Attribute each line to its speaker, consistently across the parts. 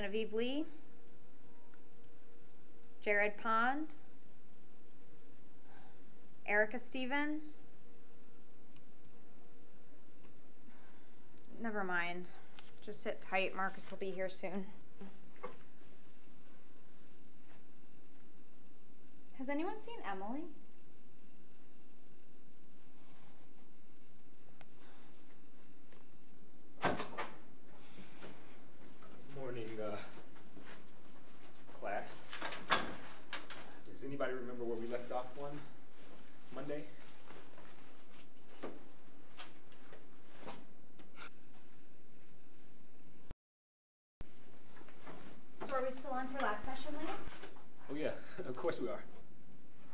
Speaker 1: Genevieve Lee, Jared Pond, Erica Stevens. Never mind. Just sit tight. Markus will be here soon. Has anyone seen Emily?
Speaker 2: Morning, class. Does anybody remember where we left off on Monday?
Speaker 1: So are we still on for lab session, Liam?
Speaker 2: Oh yeah, of course we are.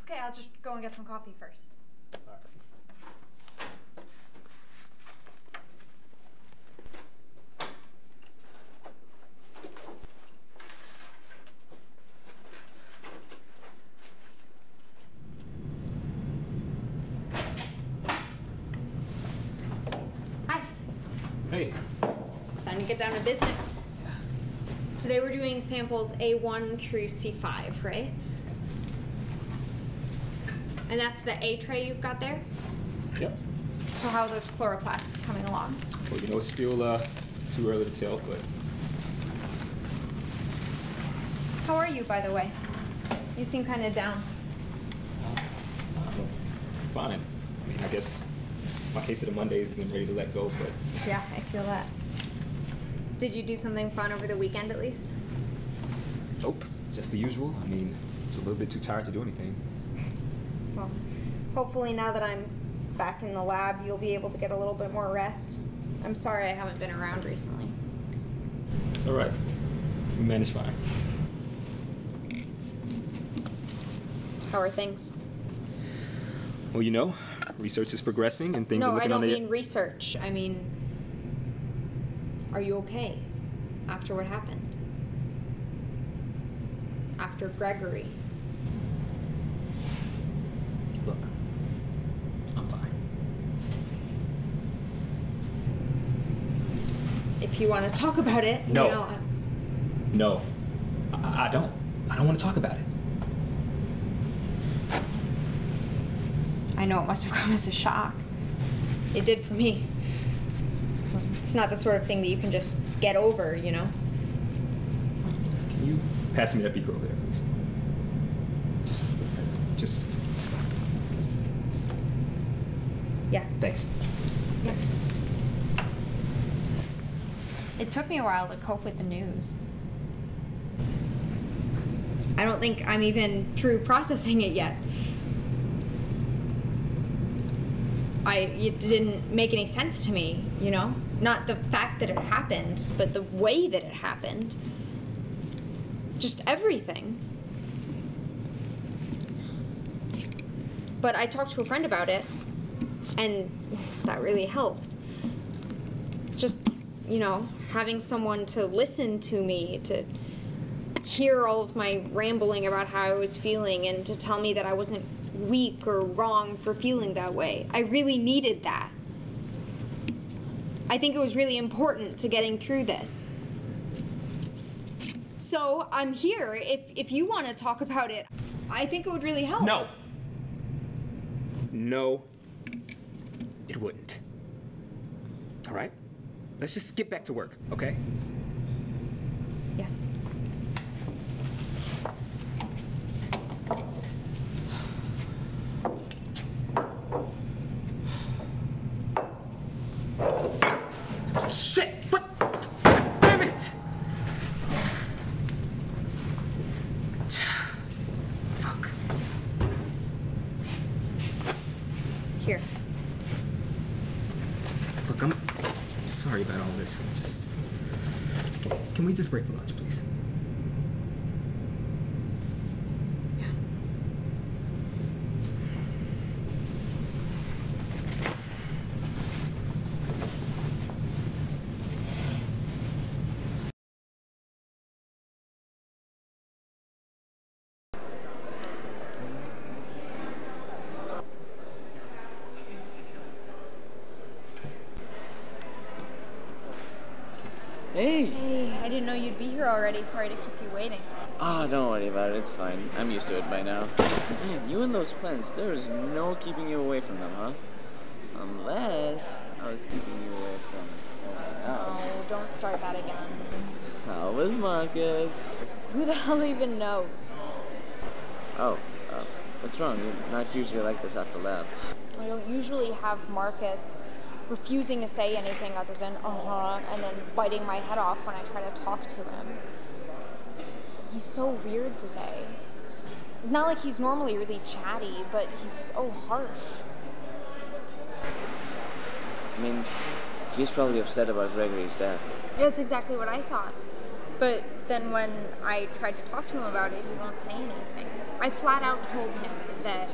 Speaker 1: Okay, I'll just go and get some coffee first.
Speaker 2: All right.
Speaker 1: Hi.
Speaker 2: Hey.
Speaker 1: Time to get down to business.
Speaker 2: Yeah.
Speaker 1: Today we're doing samples A1 through C5, right? And that's the A tray you've got there?
Speaker 2: Yep.
Speaker 1: So how are those chloroplasts coming along?
Speaker 2: Well, you know, it's still too early to tell, but
Speaker 1: How are you, by the way? You seem kind of down.
Speaker 2: fine. I mean, I guess my case of the Mondays isn't ready to let go, but
Speaker 1: Yeah, I feel that. Did you do something fun over the weekend at least?
Speaker 2: nope, just the usual. I mean, I was a little bit too tired to do anything.
Speaker 1: Well, hopefully now that I'm back in the lab, you'll be able to get a little bit more rest. I'm sorry I haven't been around recently.
Speaker 2: It's all right. We managed fine.
Speaker 1: How are things?
Speaker 2: Well, you know, research is progressing and things are
Speaker 1: No, I
Speaker 2: looking
Speaker 1: don't
Speaker 2: on the...
Speaker 1: mean research. I mean, are you okay after what happened? After Gregory?
Speaker 2: Look, I'm fine.
Speaker 1: If you want to talk about it,
Speaker 2: No.
Speaker 1: you know,
Speaker 2: No, I don't. I don't want to talk about it.
Speaker 1: I know it must have come as a shock. It did for me. It's not the sort of thing that you can just get over, you know?
Speaker 2: Can you pass me that beaker over there, please? Just...
Speaker 1: Yeah.
Speaker 2: Thanks. Thanks.
Speaker 1: It took me a while to cope with the news. I don't think I'm even through processing it yet. It didn't make any sense to me, you know? Not the fact that it happened, but the way that it happened. Just everything. But I talked to a friend about it, and that really helped. Just, you know, having someone to listen to me, to hear all of my rambling about how I was feeling, and to tell me that I wasn't weak or wrong for feeling that way. I really needed that. I think it was really important to getting through this. So I'm here. If you want to talk about it, I think it would really help.
Speaker 2: No. No, it wouldn't. All right? Let's just get back to work, okay?
Speaker 1: Yeah.
Speaker 2: Shit! What? Damn it! Fuck.
Speaker 1: Here.
Speaker 2: Look, I'm sorry about all this. Can we just break for lunch, please?
Speaker 1: Yeah.
Speaker 3: Hey.
Speaker 1: Hey, I didn't
Speaker 3: know you'd be here already. Sorry to keep you waiting.
Speaker 4: Ah, don't worry about it. It's fine. I'm used to it by now. Man, you and those plants, there is no keeping you away from them, huh? Unless I was keeping you away from someone else.
Speaker 3: Oh, don't start that again.
Speaker 4: How was Markus?
Speaker 3: Who the hell even knows?
Speaker 4: Oh, what's wrong? You're not usually like this after lab.
Speaker 3: I don't usually have Markus refusing to say anything other than and then biting my head off when I try to talk to him. He's so weird today. Not like he's normally really chatty, but he's so harsh.
Speaker 4: I mean, he's probably upset about Gregory's death.
Speaker 3: That's exactly what I thought. But then when I tried to talk to him about it, he won't say anything. I flat out told him that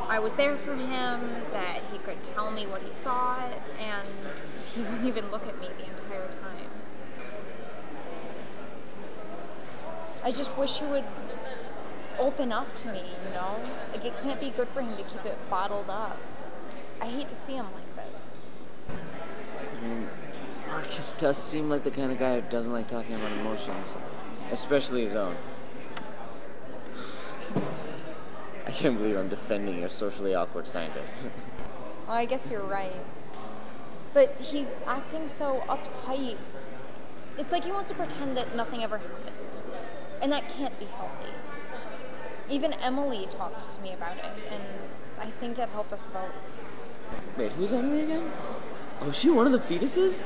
Speaker 3: I was there for him, that he could tell me what he thought, and he wouldn't even look at me the entire time. I just wish he would open up to me, you know? Like, it can't be good for him to keep it bottled up. I hate to see him like this.
Speaker 4: I mean, Markus does seem like the kind of guy who doesn't like talking about emotions, especially his own. I can't believe I'm defending your socially awkward scientist.
Speaker 3: Well, I guess you're right. But he's acting so uptight. It's like he wants to pretend that nothing ever happened. And that can't be healthy. Even Emily talked to me about it, and I think it helped us both.
Speaker 4: Wait, who's Emily again? Oh, is she one of the fetuses?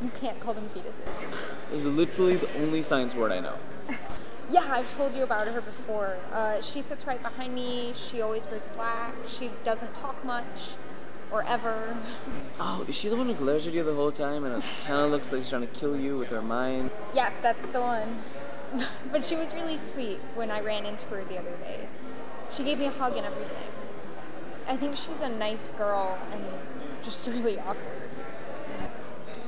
Speaker 3: You can't call them fetuses.
Speaker 4: This is literally the only science word I know.
Speaker 3: Yeah, I've told you about her before. She sits right behind me. She always wears black. She doesn't talk much. Or ever.
Speaker 4: Oh, is she the one who glares at you the whole time and it kind of looks like she's trying to kill you with her mind?
Speaker 3: Yeah, that's the one. But she was really sweet when I ran into her the other day. She gave me a hug and everything. I think she's a nice girl and just really awkward.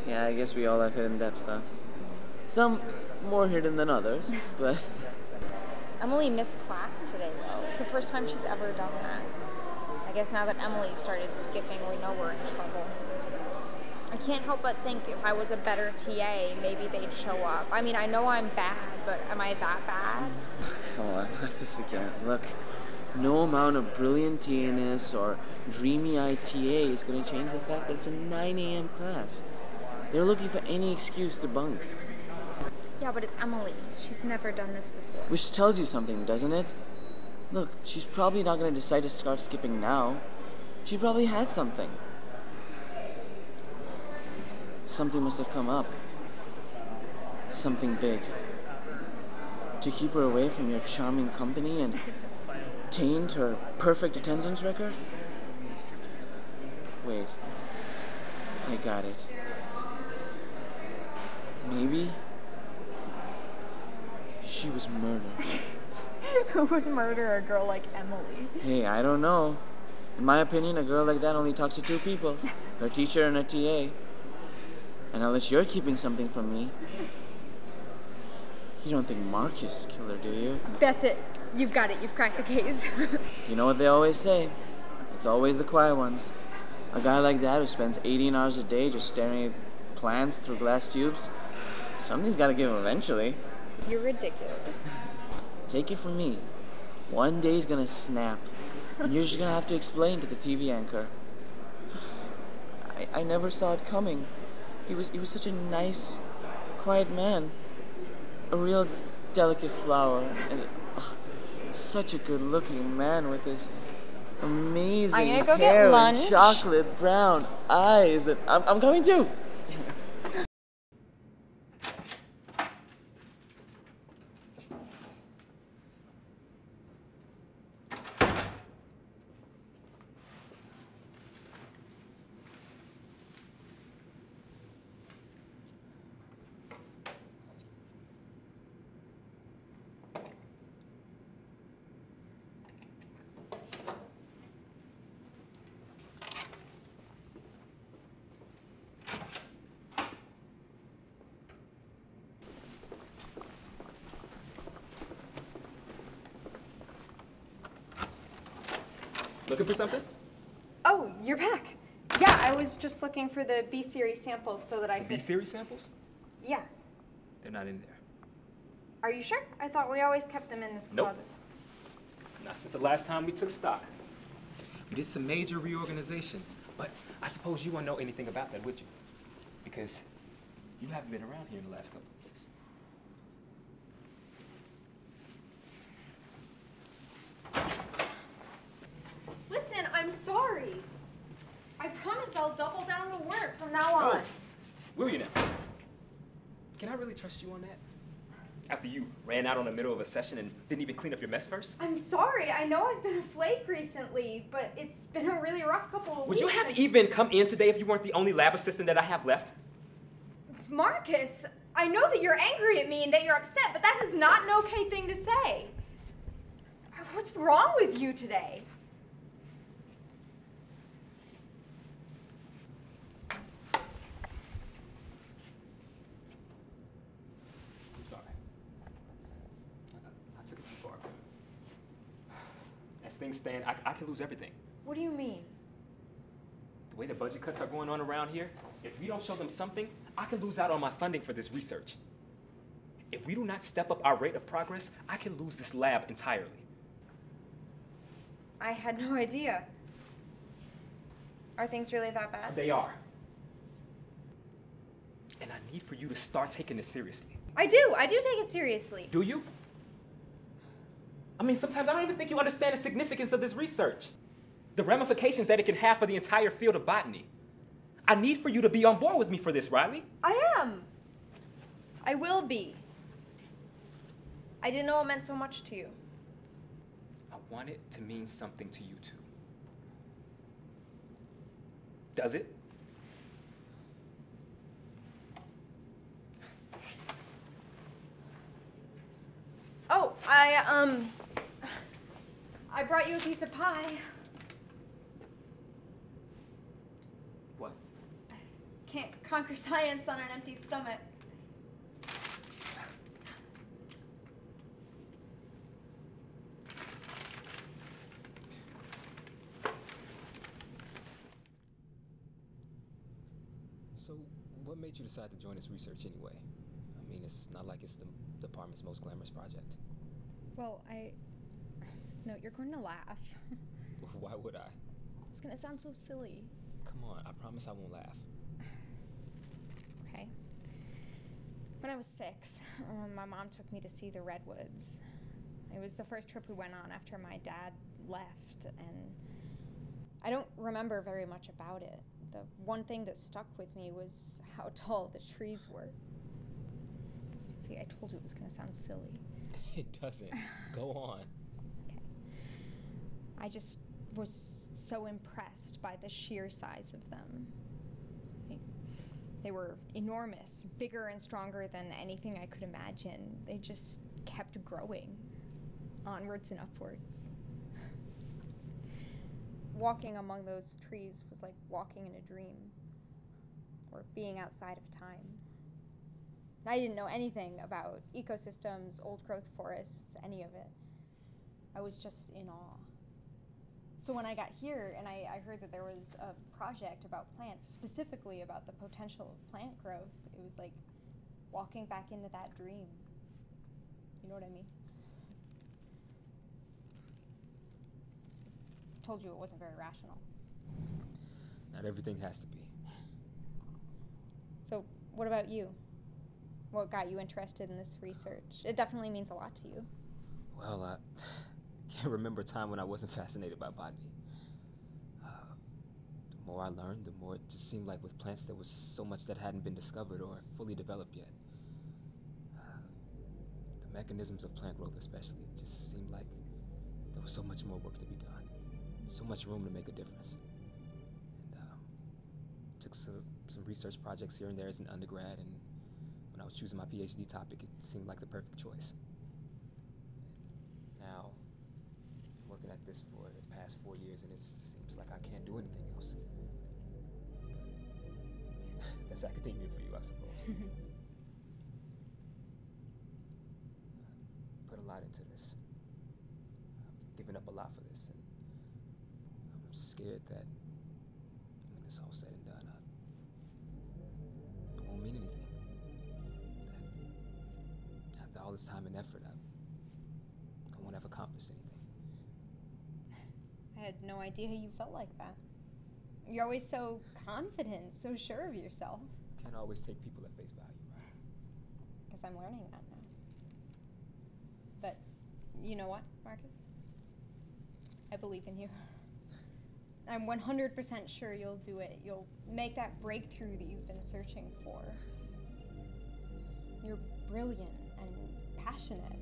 Speaker 4: Yeah, I guess we all have hidden depths, huh? Some more hidden than others, but...
Speaker 3: Emily missed class today, though. It's the first time she's ever done that. I guess now that Emily started skipping, we know we're in trouble. I can't help but think if I was a better TA, maybe they'd show up. I mean, I know I'm bad, but am I that bad?
Speaker 4: Come on, not this again. Look, no amount of brilliant TA-ness or dreamy-eyed TA is going to change the fact that it's a 9 a.m. class. They're looking for any excuse to bunk.
Speaker 3: Yeah, but it's Emily. She's never done this before.
Speaker 4: Which tells you something, doesn't it? Look, she's probably not going to decide to start skipping now. She probably had something. Something must have come up. Something big. To keep her away from your charming company and taint her perfect attendance record? Wait. I got it. Maybe she was murdered.
Speaker 3: Who would murder a girl like Emily?
Speaker 4: Hey, I don't know. In my opinion, a girl like that only talks to two people. Her teacher and her TA. And unless you're keeping something from me, you don't think Markus killed her, do you?
Speaker 3: That's it. You've got it. You've cracked the case.
Speaker 4: You know what they always say? It's always the quiet ones. A guy like that who spends 18 hours a day just staring at plants through glass tubes, something's got to give him eventually.
Speaker 3: You're ridiculous.
Speaker 4: Take it from me. One day he's gonna snap, and you're just gonna have to explain to the TV anchor. I never saw it coming. He was such a nice, quiet man. A real delicate flower, and such a good-looking man with his amazing
Speaker 3: I'm gonna go
Speaker 4: hair
Speaker 3: get lunch.
Speaker 4: and chocolate brown eyes. And I'm coming too.
Speaker 2: Looking for something?
Speaker 3: Oh, you're back. Yeah, I was just looking for the B-series samples so that I could...
Speaker 2: B-series samples?
Speaker 3: Yeah.
Speaker 2: They're not in there.
Speaker 3: Are you sure? I thought we always kept them in this
Speaker 2: Nope.
Speaker 3: closet.
Speaker 2: Not since the last time we took stock. We did some major reorganization, but I suppose you won't know anything about that, would you? Because you haven't been around here in the last couple of weeks.
Speaker 3: Listen, I'm sorry. I promise I'll double down to work from now on.
Speaker 2: Oh, will you now? Can I really trust you on that? After you ran out on the middle of a session and didn't even clean up your mess first?
Speaker 3: I'm sorry. I know I've been a flake recently, but it's been a really rough couple of
Speaker 2: Would
Speaker 3: weeks.
Speaker 2: you have even come in today if you weren't the only lab assistant that I have left?
Speaker 3: Markus, I know that you're angry at me and that you're upset, but that is not an okay thing to say. What's wrong with you today?
Speaker 2: I'm sorry. I took it too far. As things stand, I could lose everything.
Speaker 3: What do you mean?
Speaker 2: The way the budget cuts are going on around here, if we don't show them something, I can lose out on my funding for this research. If we do not step up our rate of progress, I can lose this lab entirely.
Speaker 3: I had no idea. Are things really that bad?
Speaker 2: They are. And I need for you to start taking this seriously.
Speaker 3: I do take it seriously.
Speaker 2: Do you? I mean, sometimes I don't even think you understand the significance of this research. The ramifications that it can have for the entire field of botany. I need for you to be on board with me for this, Riley.
Speaker 3: I am. I will be. I didn't know it meant so much to you.
Speaker 2: I want it to mean something to you too. Does it?
Speaker 3: Oh, I brought you a piece of pie.
Speaker 2: What?
Speaker 3: Can't conquer science on an empty stomach.
Speaker 5: So, what made you decide to join this research anyway? I mean, it's not like it's the department's most glamorous project.
Speaker 3: Well, No, you're going to laugh.
Speaker 5: Why would I?
Speaker 3: It's going to sound so silly.
Speaker 5: Come on, I promise I won't laugh.
Speaker 3: Okay. When I was 6, my mom took me to see the redwoods. It was the first trip we went on after my dad left, and I don't remember very much about it. The one thing that stuck with me was how tall the trees were. See, I told you it was going to sound silly.
Speaker 5: It doesn't. Go on.
Speaker 3: Okay. I just was so impressed by the sheer size of them. They were enormous, bigger and stronger than anything I could imagine. They just kept growing, onwards and upwards. Walking among those trees was like walking in a dream, or being outside of time. I didn't know anything about ecosystems, old-growth forests, any of it. I was just in awe. So when I got here and I heard that there was a project about plants, specifically about the potential of plant growth, it was like walking back into that dream. You know what I mean? I told you it wasn't very rational.
Speaker 5: Not everything has to be.
Speaker 3: So what about you? What got you interested in this research? It definitely means a lot to you.
Speaker 5: Well, I can't remember a time when I wasn't fascinated by botany. The more I learned, the more it just seemed like with plants there was so much that hadn't been discovered or fully developed yet. The mechanisms of plant growth especially, it just seemed like there was so much more work to be done. So much room to make a difference. And took some research projects here and there as an undergrad, and when I was choosing my PhD topic, it seemed like the perfect choice. Now, I'm working at this for the past 4 years, and it seems like I can't do anything else. That's academia for you, I suppose. Put a lot into this. I've given up a lot for this, and I'm scared that when it's all said and done, it won't mean anything. all this time and effort, I won't have accomplished anything.
Speaker 1: I had no idea you felt like that. You're always so confident, so sure of yourself.
Speaker 5: Can't always take people at face value, right?
Speaker 1: Guess I'm learning that now. But you know what, Marcus? I believe in you. I'm 100% sure you'll do it. You'll make that breakthrough that you've been searching for. You're brilliant and passionate.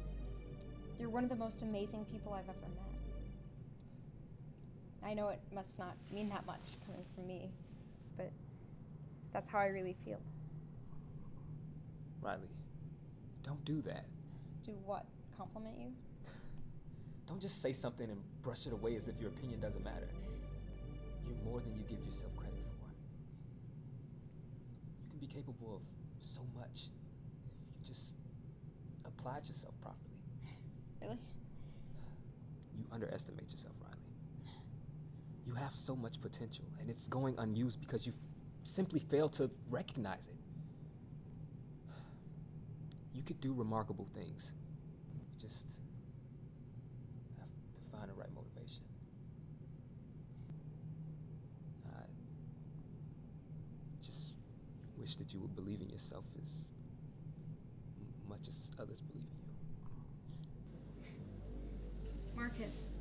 Speaker 1: You're one of the most amazing people I've ever met. I know it must not mean that much coming from me, but that's how I really feel.
Speaker 5: Riley, don't do that.
Speaker 1: Do what? Compliment you?
Speaker 5: Don't just say something and brush it away as if your opinion doesn't matter. You're more than you give yourself credit for. You can be capable of so much if you just applied yourself properly.
Speaker 1: Really?
Speaker 5: You underestimate yourself, Riley. You have so much potential, and it's going unused because you've simply failed to recognize it. You could do remarkable things. You just have to find the right motivation. I just wish that you would believe in yourself as much as others believe in you.
Speaker 1: Marcus.